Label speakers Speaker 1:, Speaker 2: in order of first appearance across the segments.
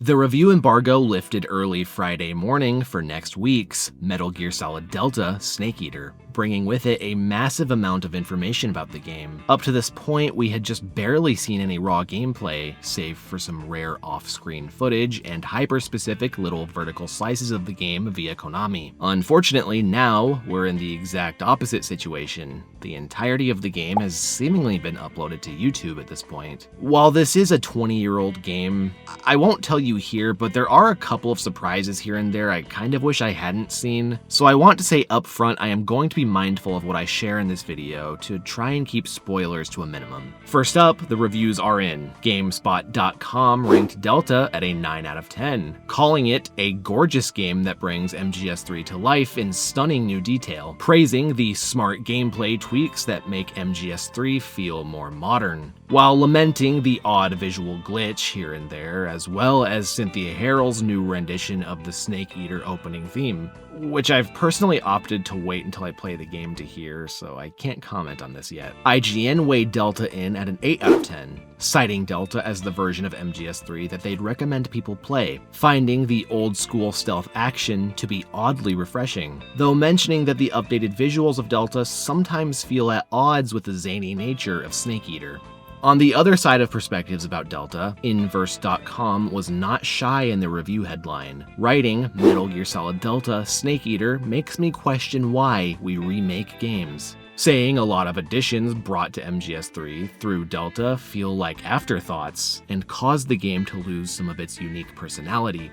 Speaker 1: The review embargo lifted early Friday morning for next week's Metal Gear Solid Delta Snake Eater, bringing with it a massive amount of information about the game. Up to this point, we had just barely seen any raw gameplay, save for some rare off-screen footage and hyper-specific little vertical slices of the game via Konami. Unfortunately, now we're in the exact opposite situation. The entirety of the game has seemingly been uploaded to YouTube at this point. While this is a 20-year-old game, I won't tell you here, but there are a couple of surprises here and there I kind of wish I hadn't seen. So I want to say up front, I am going to be mindful of what I share in this video to try and keep spoilers to a minimum. First up, the reviews are in. GameSpot.com ranked Delta at a 9 out of 10, calling it a gorgeous game that brings MGS3 to life in stunning new detail, praising the smart gameplay tweaks that make MGS3 feel more modern, while lamenting the odd visual glitch here and there, as well as Cynthia Harrell's new rendition of the Snake Eater opening theme, which I've personally opted to wait until I play the game to hear, so I can't comment on this yet. IGN weighed Delta in at an 8 out of 10, citing Delta as the version of MGS3 that they'd recommend people play, finding the old-school stealth action to be oddly refreshing, though mentioning that the updated visuals of Delta sometimes feel at odds with the zany nature of Snake Eater. On the other side of perspectives about Delta, Inverse.com was not shy in the review headline, writing, "Metal Gear Solid Delta Snake Eater makes me question why we remake games," saying a lot of additions brought to MGS3 through Delta feel like afterthoughts and cause the game to lose some of its unique personality.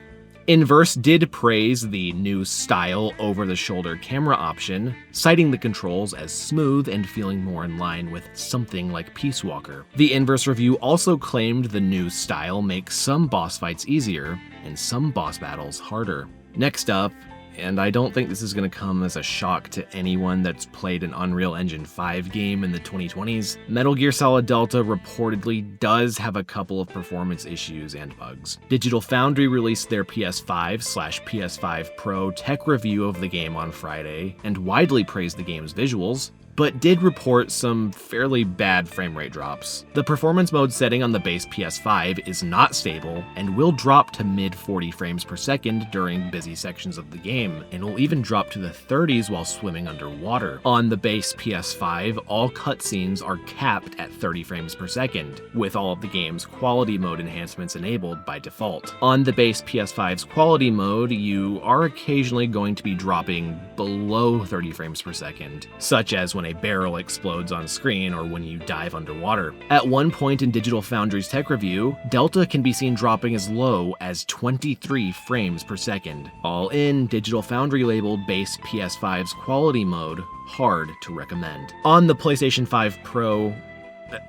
Speaker 1: Inverse did praise the new style over-the-shoulder camera option, citing the controls as smooth and feeling more in line with something like Peace Walker. The Inverse review also claimed the new style makes some boss fights easier and some boss battles harder. Next up, and I don't think this is going to come as a shock to anyone that's played an Unreal Engine 5 game in the 2020s, Metal Gear Solid Delta reportedly does have a couple of performance issues and bugs. Digital Foundry released their PS5/PS5 Pro tech review of the game on Friday, and widely praised the game's visuals, but did report some fairly bad frame rate drops. The performance mode setting on the base PS5 is not stable and will drop to mid 40 frames per second during busy sections of the game, and will even drop to the 30s while swimming underwater. On the base PS5, all cutscenes are capped at 30 frames per second, with all of the game's quality mode enhancements enabled by default. On the base PS5's quality mode, you are occasionally going to be dropping below 30 frames per second, such as when a barrel explodes on screen or when you dive underwater. At one point in Digital Foundry's tech review, Delta can be seen dropping as low as 23 frames per second. All in, Digital Foundry labeled base PS5's quality mode hard to recommend. On the PlayStation 5 Pro,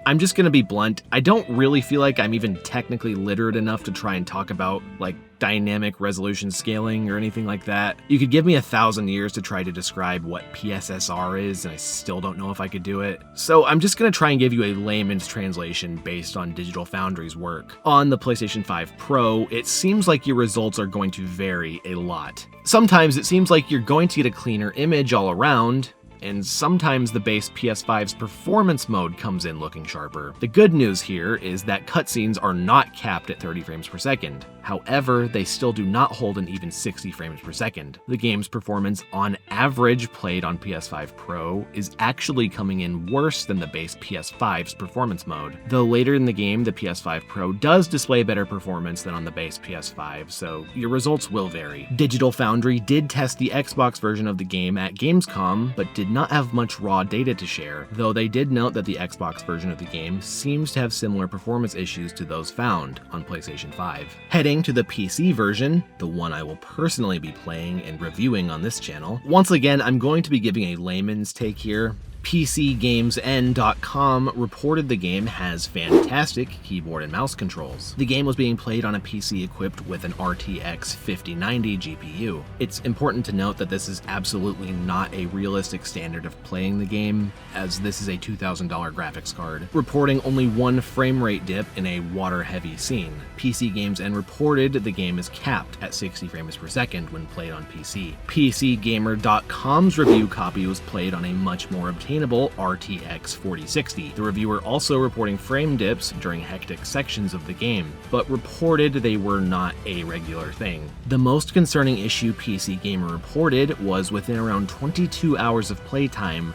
Speaker 1: I'm just gonna be blunt, I don't really feel like I'm even technically literate enough to try and talk about, like, dynamic resolution scaling or anything like that. You could give me 1,000 years to try to describe what PSSR is, and I still don't know if I could do it. So I'm just gonna try and give you a layman's translation based on Digital Foundry's work. On the PlayStation 5 Pro, it seems like your results are going to vary a lot. Sometimes it seems like you're going to get a cleaner image all around, and sometimes the base PS5's performance mode comes in looking sharper. The good news here is that cutscenes are not capped at 30 frames per second. However, they still do not hold an even 60 frames per second. The game's performance on average played on PS5 Pro is actually coming in worse than the base PS5's performance mode, though later in the game the PS5 Pro does display better performance than on the base PS5, so your results will vary. Digital Foundry did test the Xbox version of the game at Gamescom, but did not have much raw data to share, though they did note that the Xbox version of the game seems to have similar performance issues to those found on PlayStation 5. Heading to the PC version, the one I will personally be playing and reviewing on this channel, once again I'm going to be giving a layman's take here. PCGamesN.com reported the game has fantastic keyboard and mouse controls. The game was being played on a PC equipped with an RTX 5090 GPU. It's important to note that this is absolutely not a realistic standard of playing the game, as this is a $2,000 graphics card, reporting only one frame rate dip in a water-heavy scene. PCGamesN reported the game is capped at 60 frames per second when played on PC. PCGamer.com's review copy was played on a much more obtainable unattainable RTX 4060. The reviewer also reporting frame dips during hectic sections of the game, but reported they were not a regular thing. The most concerning issue PC Gamer reported was within around 22 hours of playtime,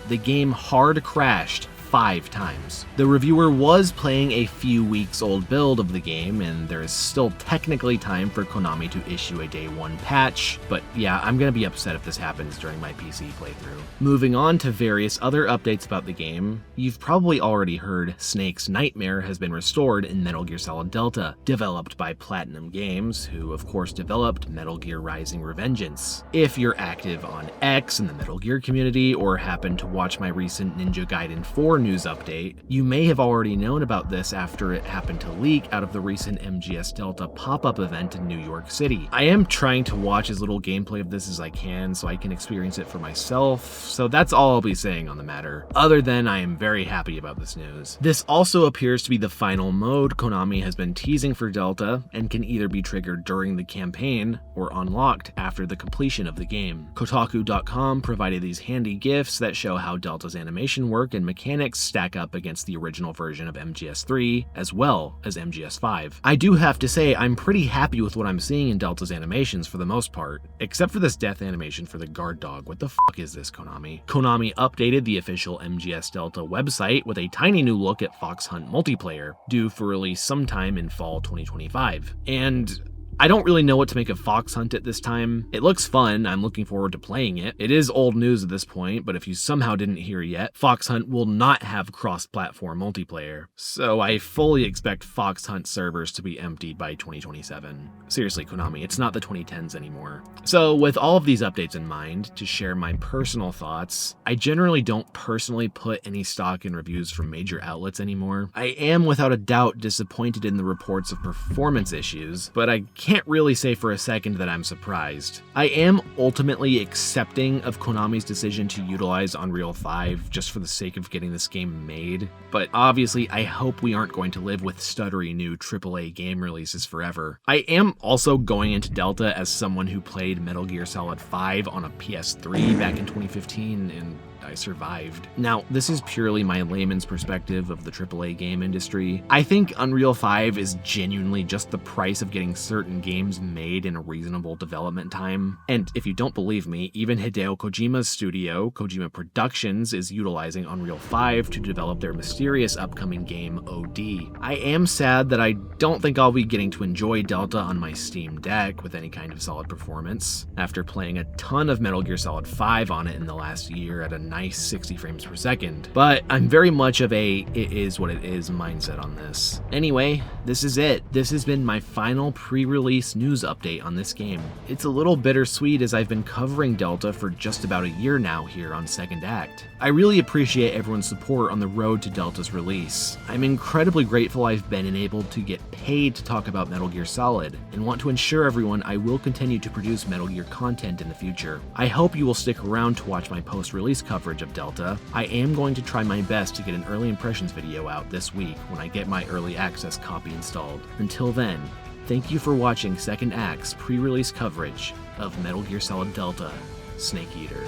Speaker 1: the game hard crashed 5 times. The reviewer was playing a few weeks old build of the game, and there is still technically time for Konami to issue a day 1 patch, but yeah, I'm gonna be upset if this happens during my PC playthrough. Moving on to various other updates about the game, you've probably already heard Snake's Nightmare has been restored in Metal Gear Solid Delta, developed by Platinum Games, who of course developed Metal Gear Rising: Revengeance. If you're active on X in the Metal Gear community, or happen to watch my recent Ninja Gaiden 4 news update, you may have already known about this after it happened to leak out of the recent MGS Delta pop-up event in New York City. I am trying to watch as little gameplay of this as I can so I can experience it for myself, so that's all I'll be saying on the matter. Other than I am very happy about this news. This also appears to be the final mode Konami has been teasing for Delta, and can either be triggered during the campaign or unlocked after the completion of the game. Kotaku.com provided these handy GIFs that show how Delta's animation work and mechanics stack up against the original version of MGS3 as well as MGS5. I do have to say I'm pretty happy with what I'm seeing in Delta's animations for the most part, except for this death animation for the guard dog. What the fuck is this, Konami? Konami updated the official MGS Delta website with a tiny new look at Fox Hunt multiplayer, due for release sometime in fall 2025. And I don't really know what to make of Fox Hunt at this time. It looks fun, I'm looking forward to playing it. It is old news at this point, but if you somehow didn't hear yet, Fox Hunt will not have cross-platform multiplayer, so I fully expect Fox Hunt servers to be emptied by 2027. Seriously, Konami, it's not the 2010s anymore. So with all of these updates in mind, to share my personal thoughts, I generally don't personally put any stock in reviews from major outlets anymore. I am without a doubt disappointed in the reports of performance issues, but I can't really say for a second that I'm surprised. I am ultimately accepting of Konami's decision to utilize Unreal 5 just for the sake of getting this game made, but obviously I hope we aren't going to live with stuttery new AAA game releases forever. I am also going into Delta as someone who played Metal Gear Solid 5 on a PS3 back in 2015, and I survived. Now, this is purely my layman's perspective of the AAA game industry. I think Unreal 5 is genuinely just the price of getting certain games made in a reasonable development time. And if you don't believe me, even Hideo Kojima's studio, Kojima Productions, is utilizing Unreal 5 to develop their mysterious upcoming game, OD. I am sad that I don't think I'll be getting to enjoy Delta on my Steam Deck with any kind of solid performance, after playing a ton of Metal Gear Solid 5 on it in the last year at a nice 60 frames per second, but I'm very much of a it is what it is mindset on this. Anyway, this is it. This has been my final pre-release news update on this game. It's a little bittersweet as I've been covering Delta for just about a year now here on Second Act. I really appreciate everyone's support on the road to Delta's release. I'm incredibly grateful I've been enabled to get paid to talk about Metal Gear Solid, and want to ensure everyone I will continue to produce Metal Gear content in the future. I hope you will stick around to watch my post-release coverage of Delta. I am going to try my best to get an early impressions video out this week when I get my early access copy installed. Until then, thank you for watching Second Act's pre-release coverage of Metal Gear Solid Delta: Snake Eater.